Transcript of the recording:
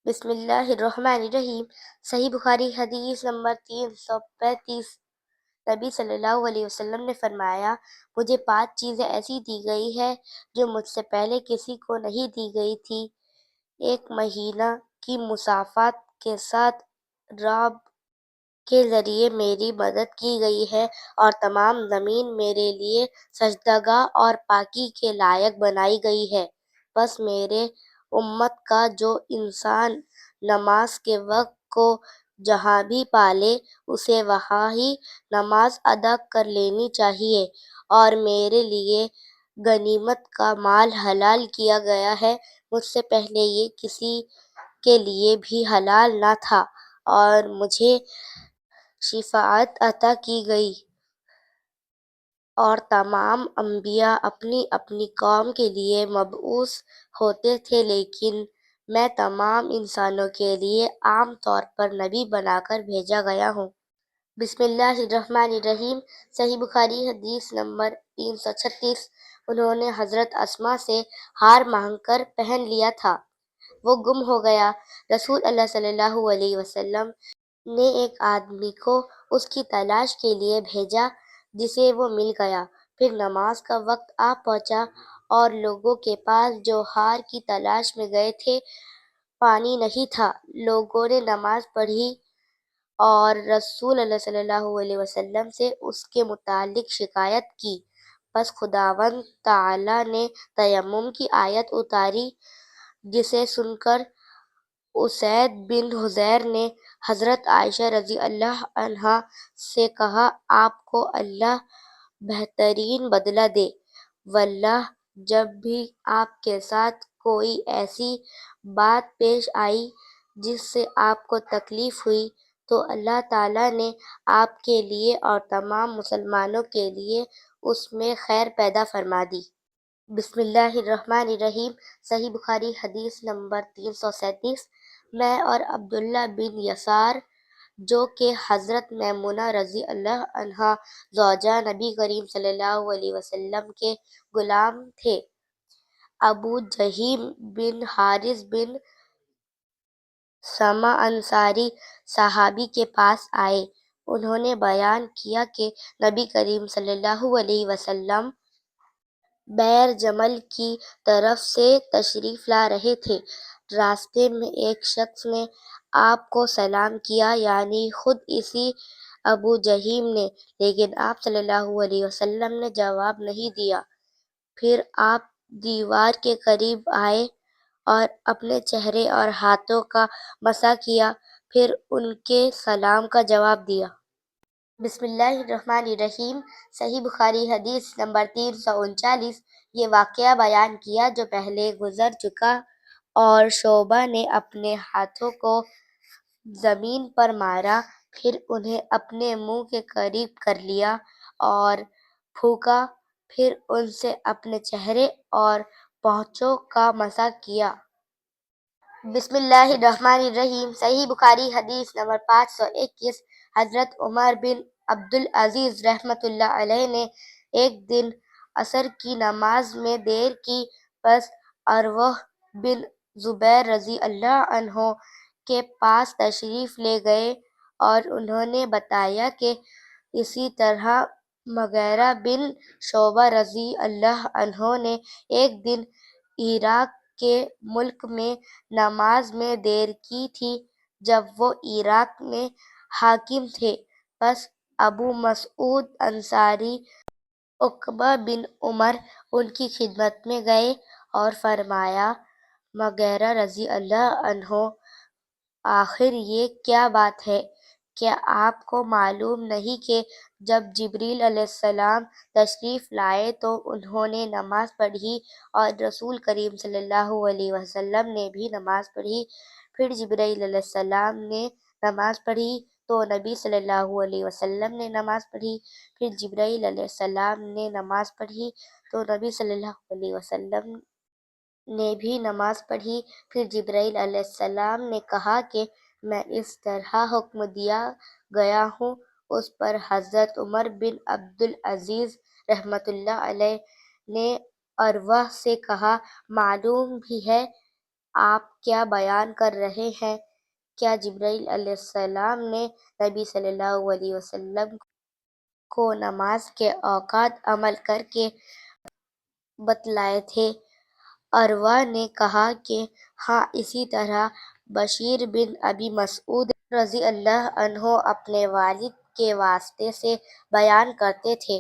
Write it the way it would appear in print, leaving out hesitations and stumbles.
بسم اللہ الرحمن الرحیم۔ صحیح بخاری حدیث نمبر 335۔ نبی صلی اللہ علیہ وسلم نے فرمایا، مجھے 5 چیزیں ایسی دی گئی ہے جو مجھ سے پہلے کسی کو نہیں دی گئی تھی۔ 1 مہینہ کی مسافات کے ساتھ رعب کے ذریعے میری مدد کی گئی ہے، اور تمام زمین میرے لیے سجدہ گاہ اور پاکی کے لائق بنائی گئی ہے۔ بس میرے امت کا جو انسان نماز کے وقت کو جہاں بھی پالے اسے وہاں ہی نماز ادا کر لینی چاہیے، اور میرے لیے غنیمت کا مال حلال کیا گیا ہے۔ مجھ سے پہلے یہ کسی کے لیے بھی حلال نہ تھا، اور مجھے شفاعت عطا کی گئی، اور تمام انبیاء اپنی اپنی قوم کے لیے مبعوث ہوتے تھے، لیکن میں تمام انسانوں کے لیے عام طور پر نبی بنا کر بھیجا گیا ہوں۔ بسم اللہ الرحمن الرحیم۔ صحیح بخاری حدیث نمبر 336۔ انہوں نے حضرت اسماء سے ہار مانگ کر پہن لیا تھا، وہ گم ہو گیا۔ رسول اللہ صلی اللہ علیہ وسلم نے ایک آدمی کو اس کی تلاش کے لیے بھیجا، جسے وہ مل گیا۔ پھر نماز کا وقت آ پہنچا، اور لوگوں کے پاس جو ہار کی تلاش میں گئے تھے پانی نہیں تھا۔ لوگوں نے نماز پڑھی اور رسول اللہ صلی اللہ علیہ وسلم سے اس کے متعلق شکایت کی۔ بس خداوند تعالیٰ نے تیمم کی آیت اتاری، جسے سن کر اسید بن حضیر نے حضرت عائشہ رضی اللہ عنہا سے کہا، آپ کو اللہ بہترین بدلہ دے۔ واللہ جب بھی آپ کے ساتھ کوئی ایسی بات پیش آئی جس سے آپ کو تکلیف ہوئی تو اللہ تعالیٰ نے آپ کے لیے اور تمام مسلمانوں کے لیے اس میں خیر پیدا فرما دی۔ بسم اللہ الرحمن الرحیم۔ صحیح بخاری حدیث نمبر 337۔ میں اور عبداللہ بن یسار، جو کہ حضرت میمونہ رضی اللہ عنہا زوجہ نبی کریم صلی اللہ علیہ وسلم کے غلام تھے، ابو جہیم بن حارث بن سما انصاری صحابی کے پاس آئے۔ انہوں نے بیان کیا کہ نبی کریم صلی اللہ علیہ وسلم بئر جمل کی طرف سے تشریف لا رہے تھے۔ راستے میں ایک شخص نے آپ کو سلام کیا، یعنی خود اسی ابو جہیم نے، لیکن آپ صلی اللہ علیہ وسلم نے جواب نہیں دیا۔ پھر آپ دیوار کے قریب آئے اور اپنے چہرے اور ہاتھوں کا مسح کیا، پھر ان کے سلام کا جواب دیا۔ بسم اللہ الرحمن الرحیم۔ صحیح بخاری حدیث نمبر 339۔ یہ واقعہ بیان کیا جو پہلے گزر چکا، اور شعبہ نے اپنے ہاتھوں کو زمین پر مارا، پھر انہیں اپنے منہ کے قریب کر لیا اور پھونکا، پھر ان سے اپنے چہرے اور پونچھوں کا مسح کیا۔ بسم اللہ الرحمن الرحیم۔ صحیح بخاری حدیث نمبر 521۔ حضرت عمر بن عبدالعزیز رحمۃ اللہ علیہ نے ایک دن عصر کی نماز میں دیر کی، پس عروہ بن زبیر رضی اللہ عنہ کے پاس تشریف لے گئے، اور انہوں نے بتایا کہ اسی طرح مغیرہ بن شعبہ رضی اللہ عنہ نے ایک دن عراق کے ملک میں نماز میں دیر کی تھی، جب وہ عراق میں حاکم تھے۔ پس ابو مسعود انصاری عقبہ بن عمر ان کی خدمت میں گئے اور فرمایا، مغیرہ رضی اللہ عنہ، آخر یہ کیا بات ہے؟ کیا آپ کو معلوم نہیں کہ جب جبریل علیہ السلام تشریف لائے تو انہوں نے نماز پڑھی، اور رسول کریم صلی اللہ علیہ وسلم نے بھی نماز پڑھی، پھر جبریل علیہ السلام نے نماز پڑھی تو نبی صلی اللہ علیہ وسلم نے نماز پڑھی، پھر جبریل علیہ السلام نے نماز پڑھی تو نبی صلی اللہ علیہ وسلم نے بھی نماز پڑھی، پھر جبریل علیہ السلام نے کہا کہ میں اس طرح حکم دیا گیا ہوں۔ اس پر حضرت عمر بن عبدالعزیز رحمۃ اللہ علیہ نے عروہ سے کہا، معلوم بھی ہے آپ کیا بیان کر رہے ہیں؟ کیا جبرائیل علیہ السلام نے نبی صلی اللہ علیہ وسلم کو نماز کے اوقات عمل کر کے بتلائے تھے؟ عروہ نے کہا کہ ہاں، اسی طرح بشیر بن ابی مسعود رضی اللہ عنہ اپنے والد کے واسطے سے بیان کرتے تھے۔